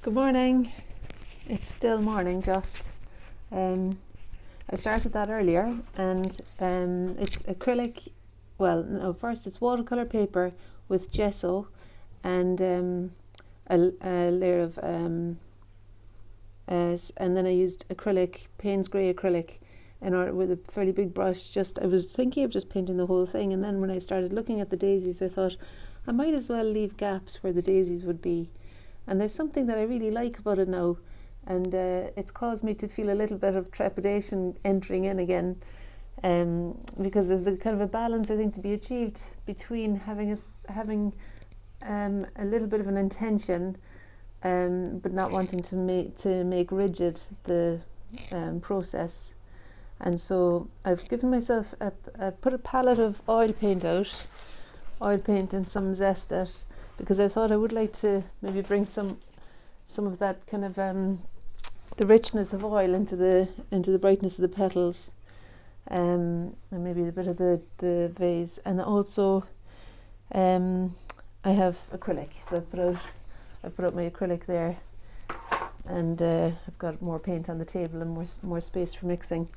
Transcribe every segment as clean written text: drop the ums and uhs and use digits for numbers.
Good morning. It's still morning just. I started that earlier and it's acrylic, first it's watercolour paper with gesso and a layer of, and then I used acrylic, Payne's grey acrylic with a fairly big brush. I was thinking of just painting the whole thing, and then when I started looking at the daisies I thought I might as well leave gaps where the daisies would be. And there's something that I really like about it now, and it's caused me to feel a little bit of trepidation entering in again, because there's a kind of a balance I think to be achieved between having a little bit of an intention, but not wanting to make rigid the process. And so I've given myself put a palette of oil paint and some Zestat, because I thought I would like to maybe bring some of that kind of the richness of oil into the brightness of the petals, and maybe a bit of the vase. And also I have acrylic, so I put out my acrylic there, and I've got more paint on the table and more space for mixing.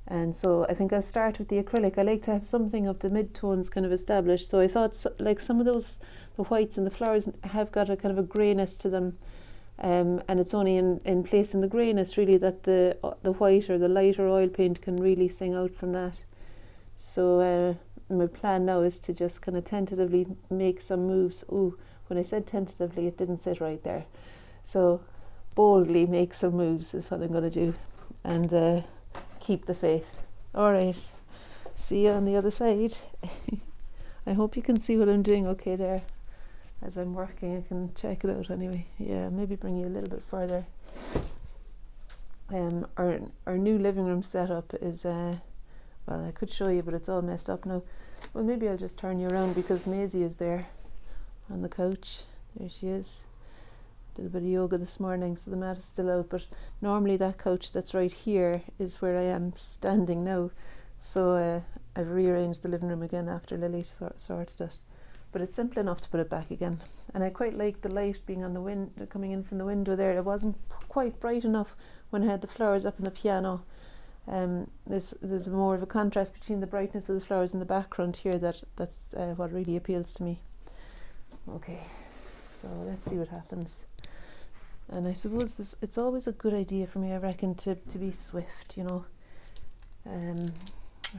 And so I think I'll start with the acrylic. I like to have something of the mid-tones kind of established. So I thought like some of the whites and the flowers have got a kind of a greyness to them. And it's only in place in the greyness really that the white or the lighter oil paint can really sing out from that. So my plan now is to just kind of tentatively make some moves. Ooh, when I said tentatively, it didn't sit right there. So boldly make some moves is what I'm going to do. And keep the faith. All right, see you on the other side. I hope you can see what I'm doing okay there. As I'm working, I can check it out anyway. Yeah, maybe bring you a little bit further. Our new living room setup is, I could show you, but it's all messed up now. Well, maybe I'll just turn you around because Maisie is there on the couch. There she is. Did a bit of yoga this morning, so the mat is still out, but normally that couch that's right here is where I am standing now. So I've rearranged the living room again after Lily sorted it. But it's simple enough to put it back again. And I quite like the light being on the window, coming in from the window there. It wasn't quite bright enough when I had the flowers up on the piano. There's more of a contrast between the brightness of the flowers in the background here that's what really appeals to me. Okay, so let's see what happens. And I suppose it's always a good idea for me, I reckon, to be swift, or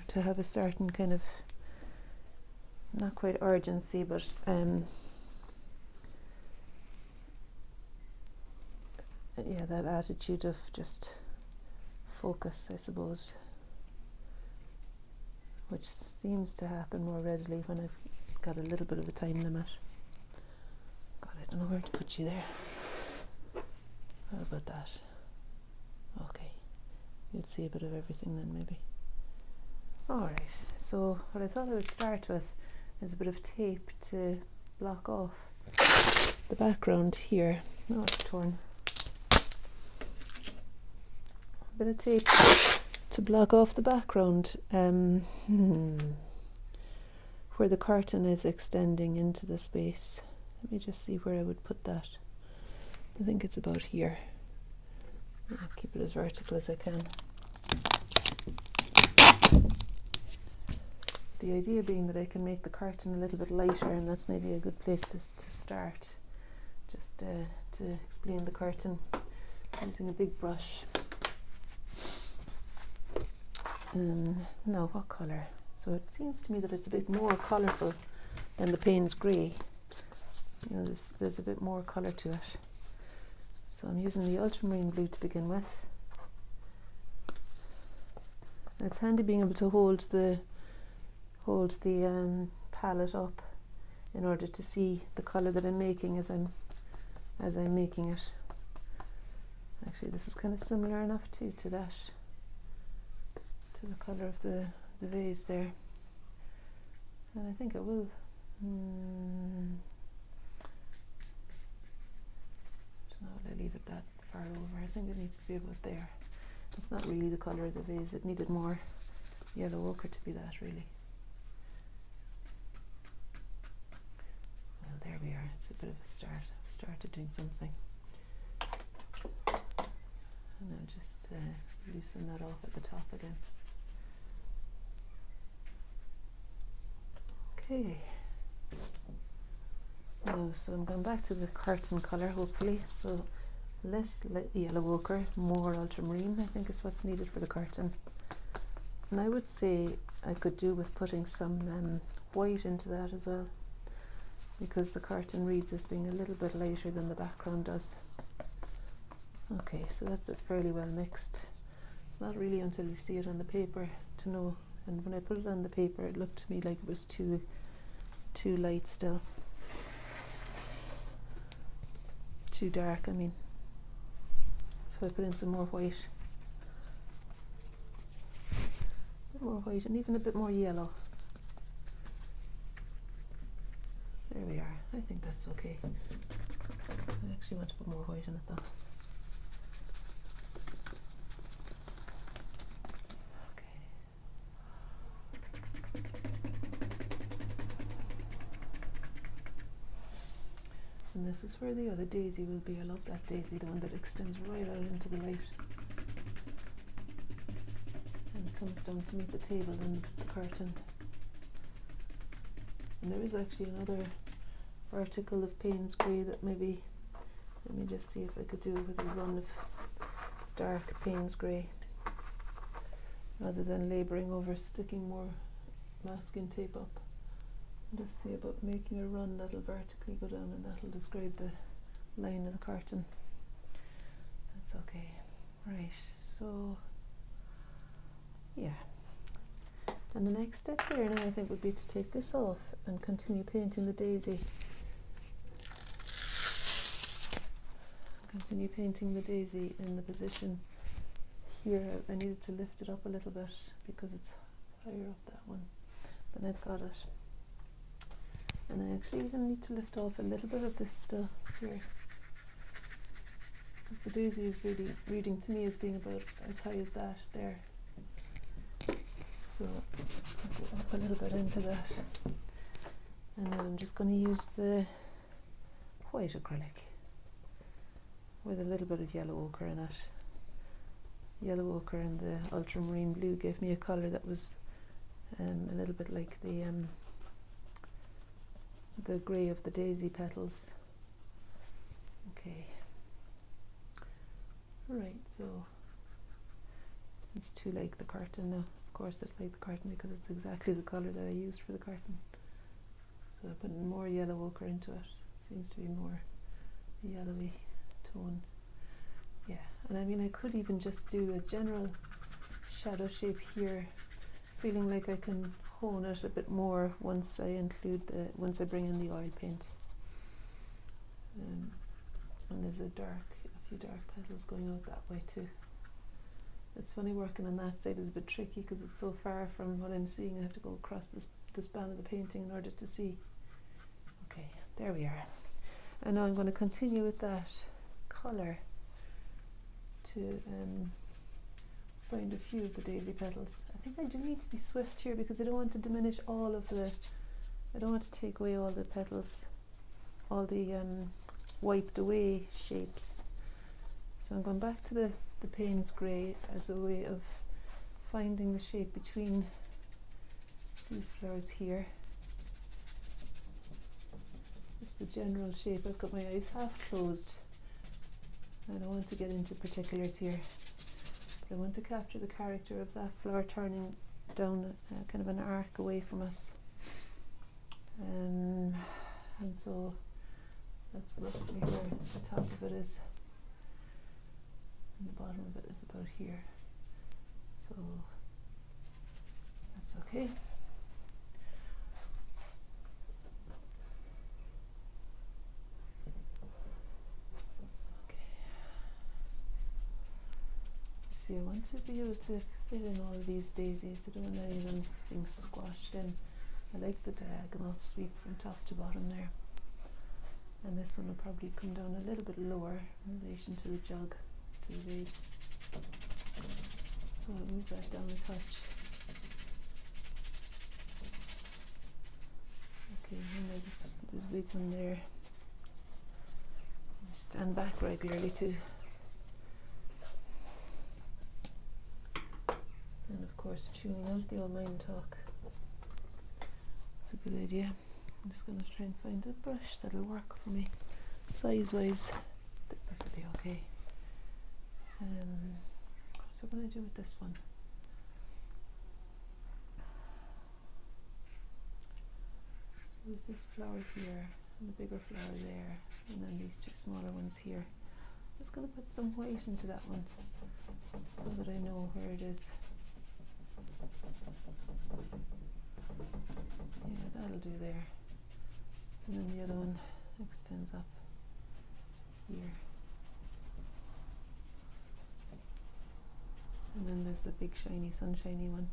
to have a certain kind of, not quite urgency, but that attitude of just focus, I suppose, which seems to happen more readily when I've got a little bit of a time limit. God, I don't know where to put you there. How about that? Okay, you'll see a bit of everything then maybe. Alright, so what I thought I would start with is a bit of tape to block off the background here. Oh, it's torn. A bit of tape to block off the background where the curtain is extending into the space. Let me just see where I would put that. I think it's about here. I'll keep it as vertical as I can. The idea being that I can make the curtain a little bit lighter, and that's maybe a good place to start. Just to explain the curtain using a big brush. Now, what colour? So it seems to me that it's a bit more colourful than the Payne's grey. There's a bit more colour to it. So I'm using the ultramarine blue to begin with. And it's handy being able to hold the palette up in order to see the colour that I'm making as I'm making it. Actually, this is kind of similar enough too to that, to the colour of the vase there. And I think I will. No, I'll leave it that far over. I think it needs to be about there. It's not really the colour of the vase. It needed more yellow ochre to be that, really. Well, there we are. It's a bit of a start. I've started doing something. And I'll just loosen that off at the top again. Okay. Now, so I'm going back to the curtain colour, hopefully. So less yellow ochre, more ultramarine, I think is what's needed for the curtain. And I would say I could do with putting some white into that as well, because the curtain reads as being a little bit lighter than the background does. Okay, so that's it fairly well mixed. It's not really until you see it on the paper to know. And when I put it on the paper, it looked to me like it was too light still. Too dark, I mean. So I put in some more white. A bit more white and even a bit more yellow. There we are. I think that's okay. I actually want to put more white in it though. And this is where the other daisy will be. I love that daisy, the one that extends right out into the light and comes down to meet the table and the curtain. And there is actually another vertical of Payne's grey that maybe, let me just see if I could do with a run of dark Payne's grey, rather than labouring over sticking more masking tape up. Just see about making a run that'll vertically go down, and that'll describe the line of the curtain. That's okay. Right, so yeah. And the next step here now I think would be to take this off and continue painting the daisy. Continue painting the daisy in the position here. I needed to lift it up a little bit because it's higher up that one. But I've got it. And I actually even need to lift off a little bit of this still here, because the daisy is really reading to me as being about as high as that there. So I'll go up a little bit into that. And now I'm just going to use the white acrylic with a little bit of yellow ochre in it. Yellow ochre and the ultramarine blue gave me a colour that was a little bit like the grey of the daisy petals. Okay. Right, so it's too like the curtain now. Of course it's like the curtain because it's exactly the colour that I used for the curtain. So I put more yellow ochre into it. Seems to be more yellowy tone. Yeah, and I mean I could even just do a general shadow shape here, feeling like I can hone it a bit more once I once I bring in the oil paint. And there's a few dark petals going out that way too. It's funny, working on that side is a bit tricky because it's so far from what I'm seeing. I have to go across this band of the painting in order to see. Okay, there we are. And now I'm going to continue with that colour to find a few of the daisy petals. I think I do need to be swift here because I don't want to diminish all of the, I don't want to take away all the petals, all the wiped away shapes. So I'm going back to the Payne's grey as a way of finding the shape between these flowers here. Just the general shape. I've got my eyes half closed. I don't want to get into particulars here. I want to capture the character of that flower turning down kind of an arc away from us, and so that's roughly where the top of it is, and the bottom of it is about here, so that's okay. I want to be able to fit in all of these daisies. I don't want any of them being squashed in. I like the diagonal sweep from top to bottom there. And this one will probably come down a little bit lower in relation to the jug, to the vase. So I'll move that down a touch. Okay, and there's a big one there. Stand back regularly too. course, tuning out the old mind talk. It's a good idea. I'm just going to try and find a brush that'll work for me. Size-wise, this will be okay. So what do I do with this one? So there's this flower here, and the bigger flower there, and then these two smaller ones here. I'm just going to put some white into that one, so that I know where it is. Yeah, that'll do there. And then the other one extends up here. And then there's the big shiny sunshiny one.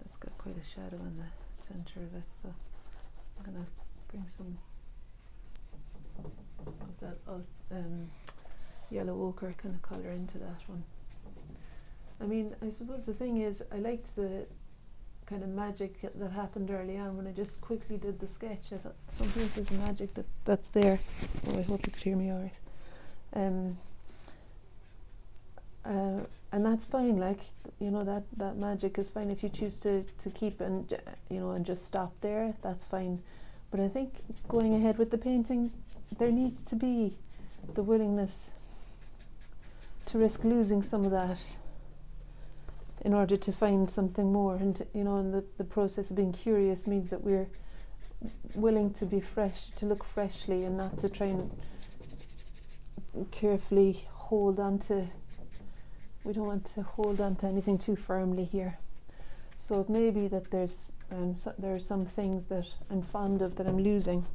That's got quite a shadow in the center of it, so I'm going to bring some of that yellow ochre kind of colour into that one. I mean, I suppose the thing is, I liked the kind of magic that happened early on when I just quickly did the sketch. I thought sometimes there's magic that's there. Oh, I hope you could hear me all right. And that's fine, like, you know, that magic is fine if you choose to keep and, you know, and just stop there, that's fine. But I think going ahead with the painting, there needs to be the willingness to risk losing some of that in order to find something more. And, you know, and the process of being curious means that we're willing to be fresh, to look freshly, and not to try and carefully hold on to, we don't want to hold on to anything too firmly here. So it may be that there are some things that I'm fond of that I'm losing,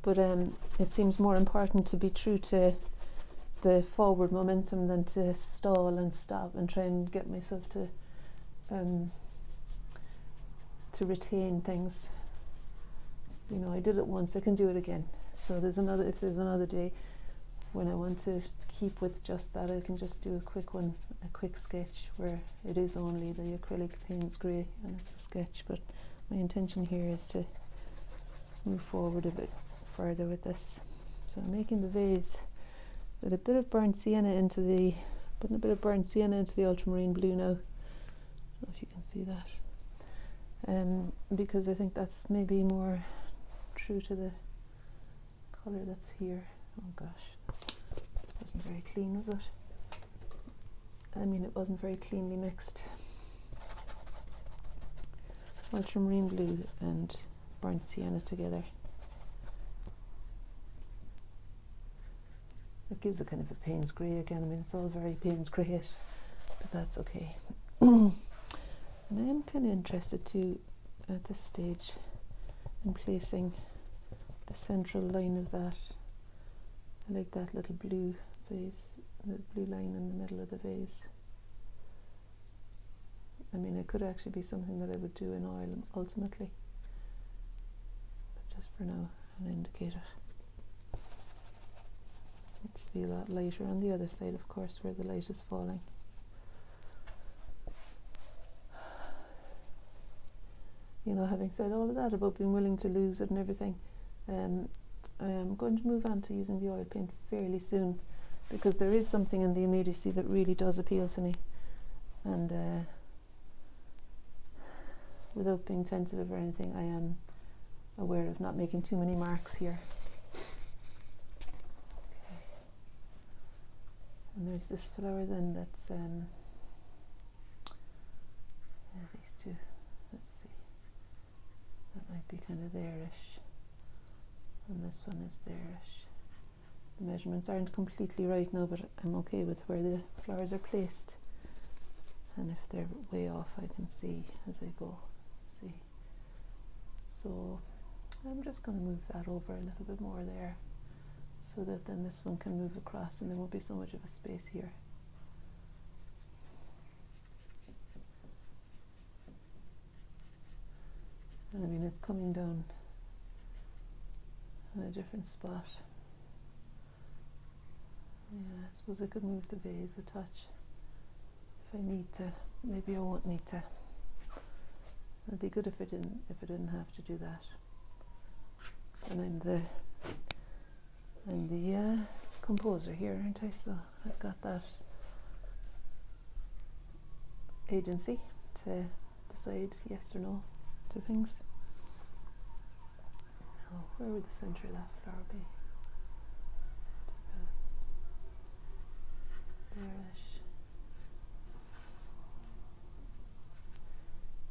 but it seems more important to be true to the forward momentum than to stall and stop and try and get myself to retain things. You know, I did it once, I can do it again. So if there's another day when I want to keep with just that, I can just do a quick sketch where it is only the acrylic Payne's grey and it's a sketch. But my intention here is to move forward a bit further with this. So I'm making the vase with a bit of burnt sienna putting a bit of burnt sienna into the ultramarine blue now. I don't know if you can see that. Because I think that's maybe more true to the colour that's here. Oh gosh, it wasn't very clean, was it? I mean, it wasn't very cleanly mixed. Ultramarine blue and burnt sienna together. It gives a kind of a Payne's grey again. I mean, it's all very Payne's greyish, but that's okay. And I am kind of interested too, at this stage, in placing the central line of that. I like that little blue vase, the blue line in the middle of the vase. I mean, it could actually be something that I would do in oil ultimately, but just for now, I'll indicate it. Needs to be a lot lighter on the other side, of course, where the light is falling. You know, having said all of that about being willing to lose it and everything, I am going to move on to using the oil paint fairly soon, because there is something in the immediacy that really does appeal to me, and without being tentative or anything, I am aware of not making too many marks here. Okay. And there's this flower then that's these two, let's see, that might be kind of there-ish, and this one is there-ish. The measurements aren't completely right now, but I'm okay with where the flowers are placed, and if they're way off I can see as I go. See, so I'm just going to move that over a little bit more there, so that then this one can move across and there won't be so much of a space here. And I mean, it's coming down in a different spot. Yeah, I suppose I could move the vase a touch if I need to. Maybe I won't need to. It'd be good if I didn't have to do that. And I'm I'm the composer here, aren't I? So I've got that agency to decide yes or no to things. Now, where would the centre of that flower be? There-ish.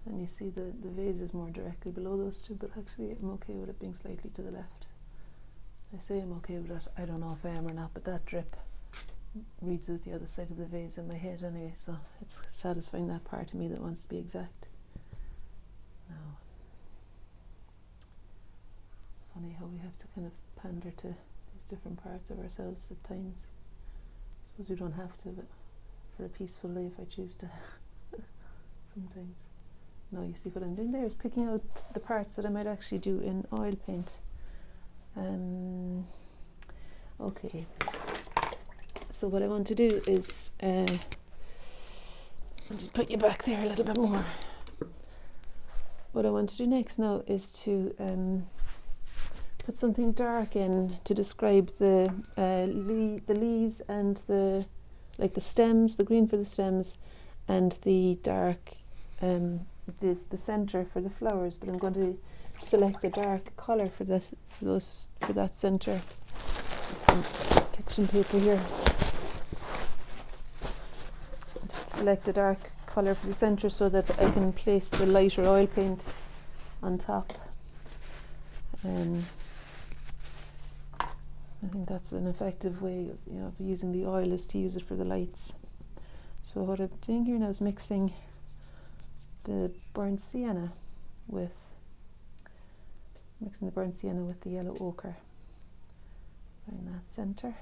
And you see the vase is more directly below those two, but actually I'm okay with it being slightly to the left. I say I'm okay with it, I don't know if I am or not, but that drip reads as the other side of the vase in my head anyway, so it's satisfying that part of me that wants to be exact. Now, it's funny how we have to kind of pander to these different parts of ourselves at times. I suppose we don't have to, but for a peaceful life I choose to sometimes. Now you see what I'm doing there is picking out the parts that I might actually do in oil paint. Okay, so what I want to do is I'll just put you back there a little bit more. What I want to do next now is to put something dark in to describe the leaves and the stems, the green for the stems, and the dark the centre for the flowers. But I'm going to select a dark colour for that centre. Some kitchen paper here. Just select a dark colour for the centre so that I can place the lighter oil paint on top. I think that's an effective way of using the oil, is to use it for the lights. So what I'm doing here now is mixing the burnt sienna with the yellow ochre in that centre.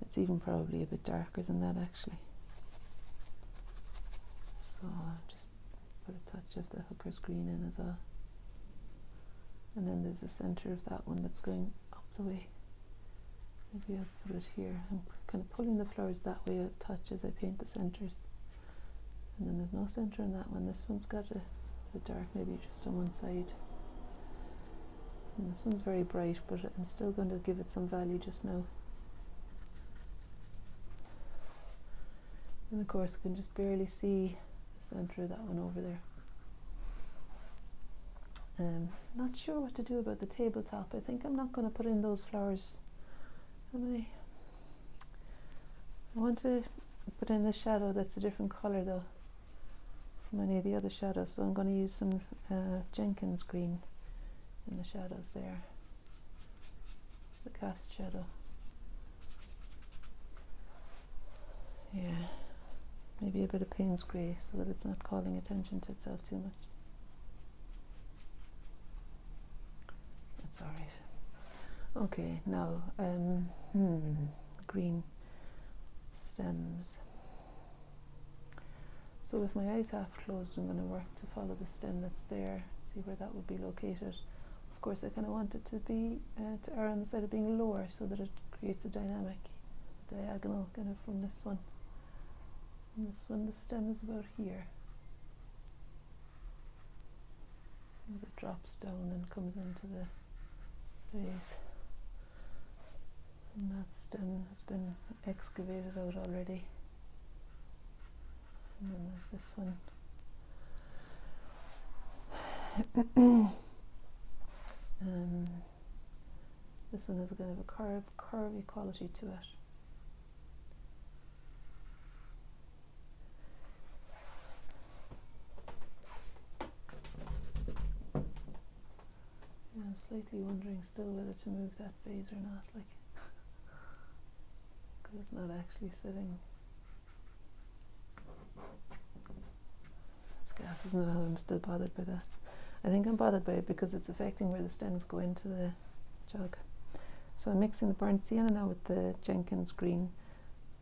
It's even probably a bit darker than that actually. So I'll just put a touch of the hooker's green in as well. And then there's the centre of that one that's going up the way. Maybe I'll put it here. I'm kind of pulling the flowers that way a touch as I paint the centres. And then there's no centre in that one. This one's got a dark, maybe just on one side. And this one's very bright, but I'm still going to give it some value just now. And of course I can just barely see the centre of that one over there. Not sure what to do about the tabletop. I think I'm not going to put in those flowers. I want to put in the shadow that's a different colour though from any of the other shadows, so I'm going to use some Jenkins green in the shadows there, the cast shadow. Yeah, maybe a bit of Payne's grey so that it's not calling attention to itself too much. That's alright. Okay, now green stems. So with my eyes half closed, I'm going to work to follow the stem that's there, see where that would be located. Of course, I kind of want it to be to err on the side of being lower so that it creates a dynamic diagonal kind of from this one. And this one, the stem is about here. As it drops down and comes into the vase. And that stem has been excavated out already. And then there's this one. This one has a kind of a curvy quality to it. Yeah, I'm slightly wondering still whether to move that vase or not, like, because it's not actually sitting. That's gas, isn't it? I'm still bothered by that. I think I'm bothered by it because it's affecting where the stems go into the jug. So I'm mixing the burnt sienna now with the Jenkins green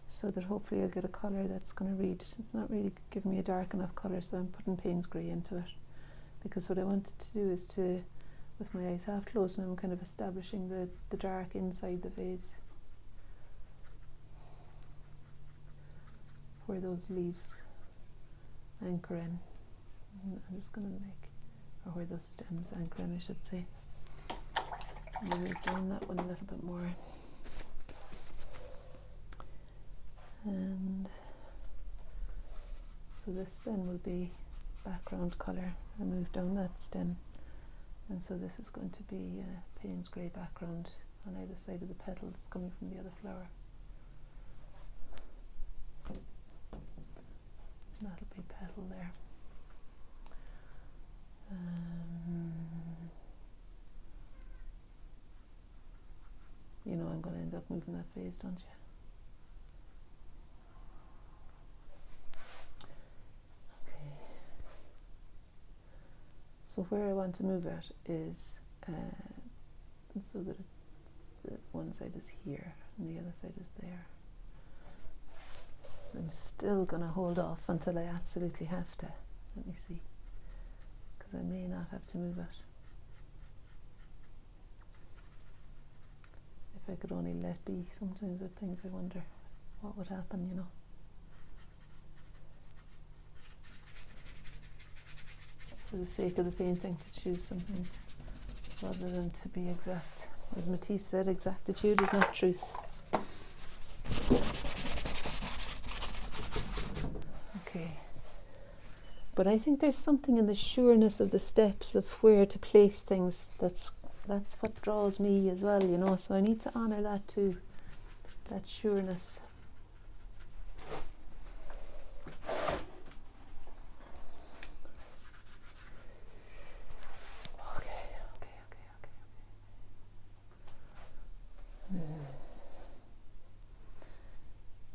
so that hopefully I'll get a colour that's going to read. It's not really giving me a dark enough colour, so I'm putting Payne's grey into it, because what I wanted to do is to, with my eyes half closed, and I'm kind of establishing the dark inside the vase where those leaves anchor in. And I'm just going to make or where those stems anchor in, I should say. And move down that one a little bit more. And so this then will be background colour. I move down that stem, and so this is going to be a Payne's grey background on either side of the petal that's coming from the other flower. That'll be petal there. You know I'm going to end up moving that vase, don't you? Okay. So where I want to move it is so that the one side is here and the other side is there. I'm still going to hold off until I absolutely have to. Let me see, because I may not have to move it. If I could only let be, sometimes with things I wonder what would happen, you know. For the sake of the painting, to choose some things rather than to be exact. As Matisse said, exactitude is not truth. Okay. But I think there's something in the sureness of the steps of where to place things that's what draws me as well, you know, so I need to honour that too, that sureness.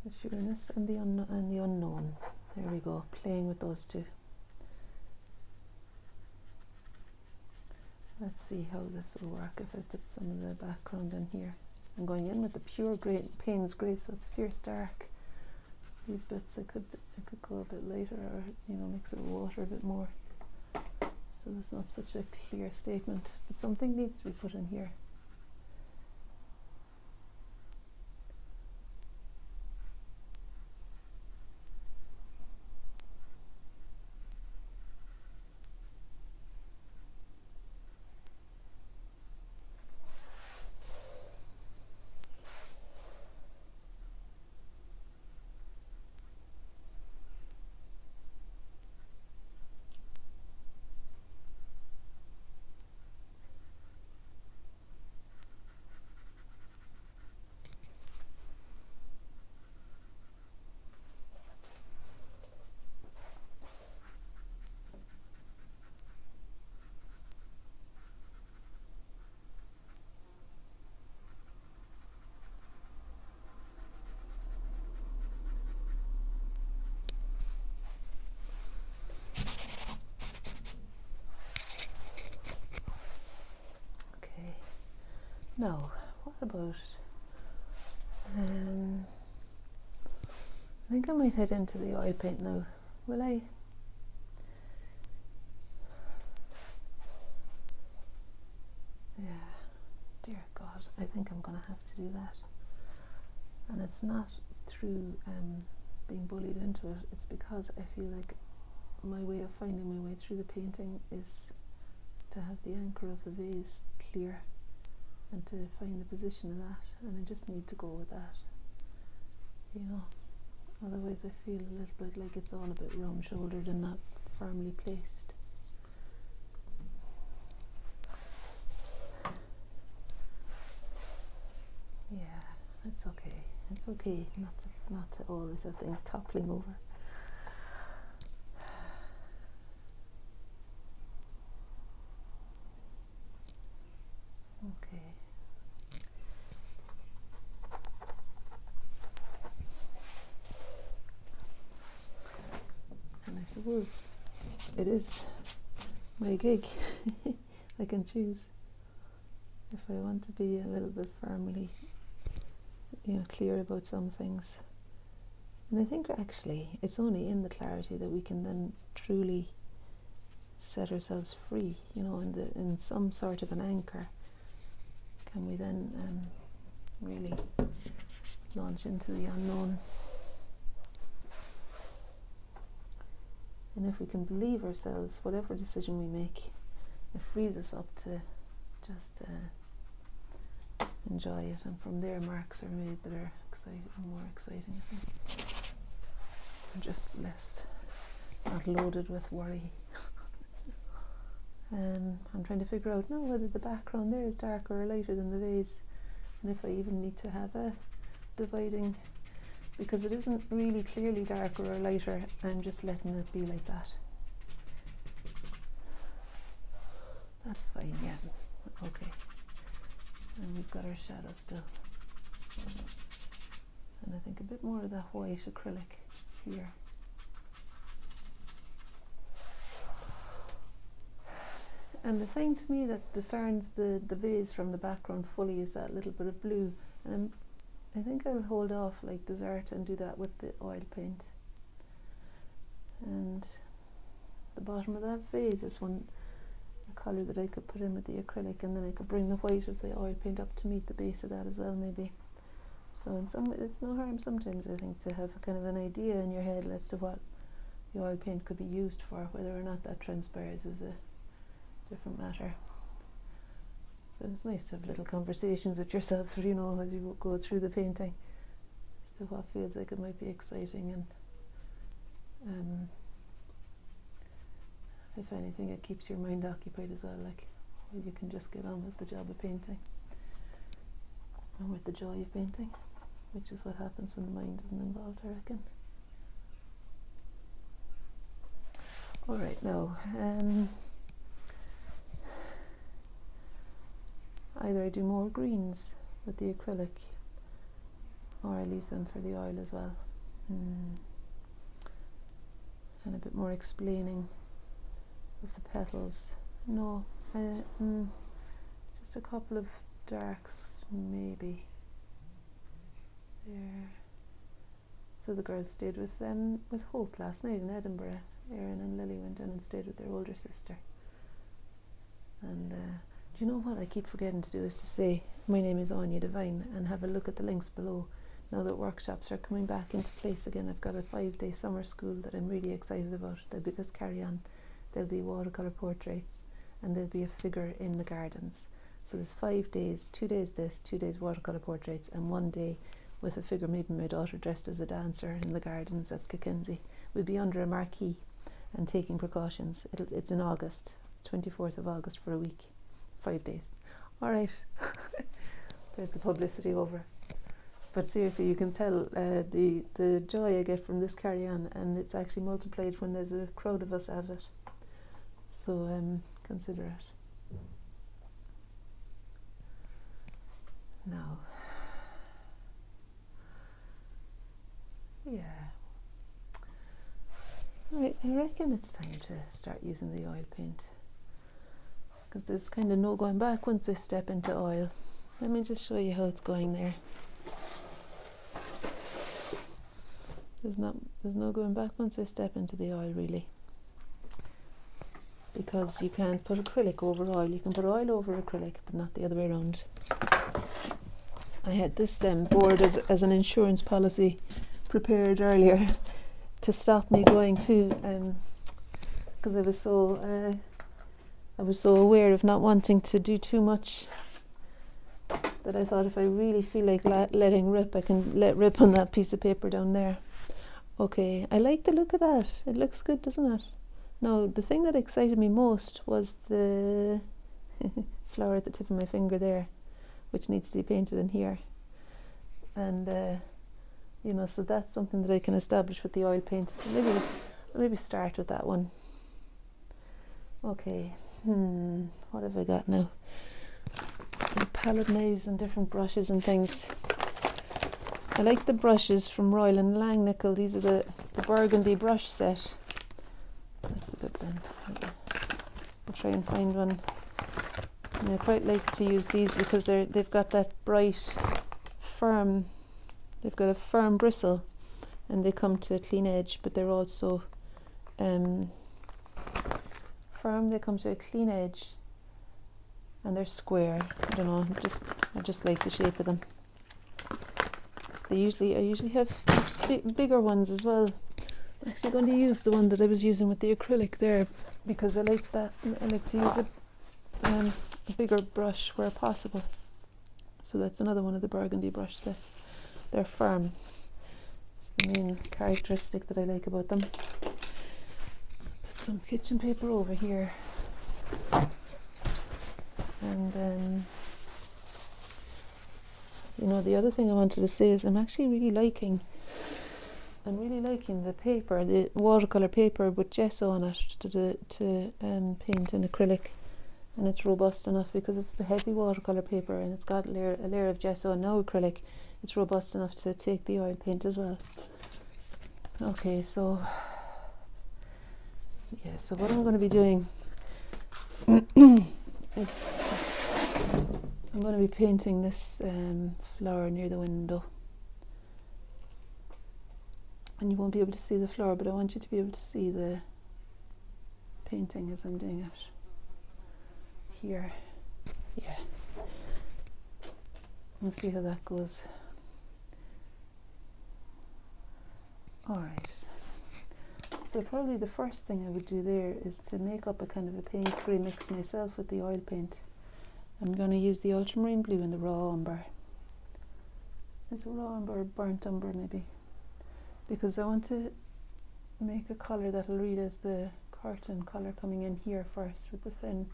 The sureness and the unknown. There we go, playing with those two. Let's see how this will work if I put some of the background in here. I'm going in with the pure grey, Payne's grey, so it's fierce dark. These bits I could go a bit lighter, or you know, mix it with water a bit more, so there's not such a clear statement. But something needs to be put in here. Now, what about, I think I might head into the oil paint now, will I? Yeah, dear God, I think I'm going to have to do that. And it's not through being bullied into it, it's because I feel like my way of finding my way through the painting is to have the anchor of the vase clear, and to find the position of that, and I just need to go with that, you know. Otherwise I feel a little bit like it's all a bit round-shouldered and not firmly placed. Yeah, it's okay. It's okay not to always have things toppling over. Okay. And I suppose it is my gig. I can choose if I want to be a little bit firmly, you know, clear about some things. And I think actually it's only in the clarity that we can then truly set ourselves free, you know, in some sort of an anchor. Can we then really launch into the unknown? And if we can believe ourselves, whatever decision we make, it frees us up to just enjoy it, and from there marks are made that are more exciting, I think. And just not loaded with worry. I'm trying to figure out now whether the background there is darker or lighter than the vase, and if I even need to have a dividing, because it isn't really clearly darker or lighter. I'm just letting it be like that. That's fine, yeah. Okay. And we've got our shadow still. And I think a bit more of that white acrylic here. And the thing to me that discerns the vase from the background fully is that little bit of blue. And I think I'll hold off like dessert and do that with the oil paint. And the bottom of that vase is a colour that I could put in with the acrylic, and then I could bring the white of the oil paint up to meet the base of that as well, maybe. So it's no harm sometimes, I think, to have kind of an idea in your head as to what the oil paint could be used for. Whether or not that transpires is a different matter. But it's nice to have little conversations with yourself, as you go through the painting, as to what feels like it might be exciting, and if anything, it keeps your mind occupied as well. Like, you can just get on with the job of painting, and with the joy of painting, which is what happens when the mind isn't involved, I reckon. All right, now. Either I do more greens with the acrylic, or I leave them for the oil as well. And a bit more explaining of the petals. No, just a couple of darks, maybe. There. So the girls stayed with Hope last night in Edinburgh. Erin and Lily went in and stayed with their older sister. And do you know what I keep forgetting to do is to say my name is Anya Devine, and have a look at the links below. Now that workshops are coming back into place again, I've got a 5-day summer school that I'm really excited about. There'll be this carry-on, there'll be watercolour portraits, and there'll be a figure in the gardens. So there's 5 days, 2 days this, 2 days watercolour portraits, and 1 day with a figure, maybe my daughter dressed as a dancer in the gardens at Kinsey. We'll be under a marquee and taking precautions. It's in August, 24th of August, for a week. 5 days. All right. There's the publicity over. But seriously, you can tell the joy I get from this carry-on, and it's actually multiplied when there's a crowd of us at it. So consider it. Now, yeah. Right, I reckon it's time to start using the oil paint, because there's kind of no going back once I step into oil. Let me just show you how it's going there. There's no going back once I step into the oil, really, because you can't put acrylic over oil. You can put oil over acrylic, but not the other way around. I had this board as an insurance policy prepared earlier to stop me going to, because I was so aware of not wanting to do too much, that I thought if I really feel like letting rip, I can let rip on that piece of paper down there. Okay, I like the look of that. It looks good, doesn't it? Now, the thing that excited me most was the flower at the tip of my finger there, which needs to be painted in here. And so that's something that I can establish with the oil paint. Maybe start with that one. Okay, what have I got now? Palette knives and different brushes and things. I like the brushes from Royal and Langnickel. These are the burgundy brush set. That's a bit bent. I'll try and find one. And I quite like to use these because they've got that bright, firm. They've got a firm bristle, and they come to a clean edge, but they're also firm. They come to a clean edge, and they're square. I don't know. I just like the shape of them. I usually have bigger ones as well. I'm actually going to use the one that I was using with the acrylic there, because I like that. I like to use a bigger brush where possible. So that's another one of the burgundy brush sets. They're firm. It's the main characteristic that I like about them. Put some kitchen paper over here. And you know, the other thing I wanted to say is I'm really liking the paper, the watercolor paper with gesso on it to paint in acrylic, and it's robust enough because it's the heavy watercolor paper and it's got a layer of gesso and no acrylic. It's robust enough to take the oil paint as well. Okay, so yeah, so what I'm going to be doing is I'm going to be painting this flower near the window. And you won't be able to see the flower, but I want you to be able to see the painting as I'm doing it. Here. Yeah. We'll see how that goes. Alright. So probably the first thing I would do there is to make up a kind of a paint spray mix myself with the oil paint. I'm going to use the ultramarine blue and the raw umber. Is it raw umber or burnt umber maybe? Because I want to make a colour that'll read as the curtain colour coming in here first with the thin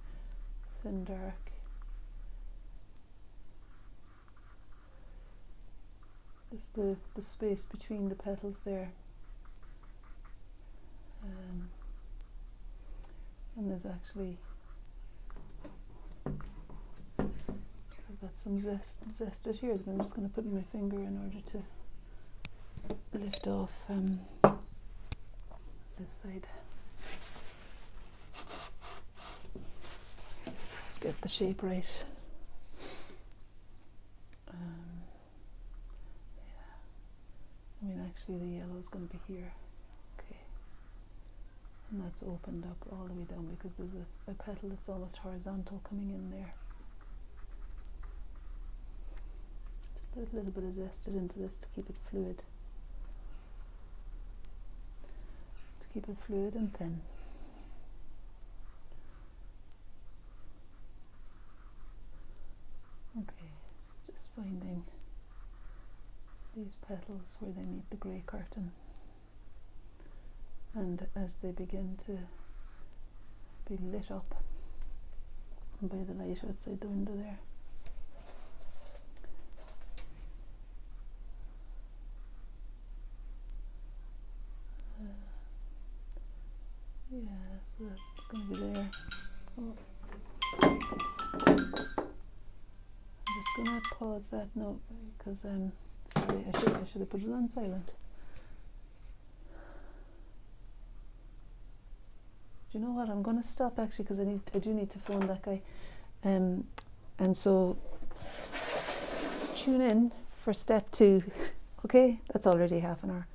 dark. Just the space between the petals there. And there's actually, I've got some zested here that I'm just going to put in my finger in order to lift off this side. Just get the shape right. Yeah. I mean, actually the yellow is going to be here. Okay. And that's opened up all the way down because there's a petal that's almost horizontal coming in there. Just put a little bit of zested into this to keep it fluid. Keep it fluid and thin. Okay, so just finding these petals where they meet the grey curtain, and as they begin to be lit up by the light outside the window there. Yeah, so that's going to be there. Oh. I'm just going to pause that note because sorry, I should have put it on silent. Do you know what? I'm going to stop actually because I do need to phone that guy. And so tune in for step 2. Okay, that's already half an hour.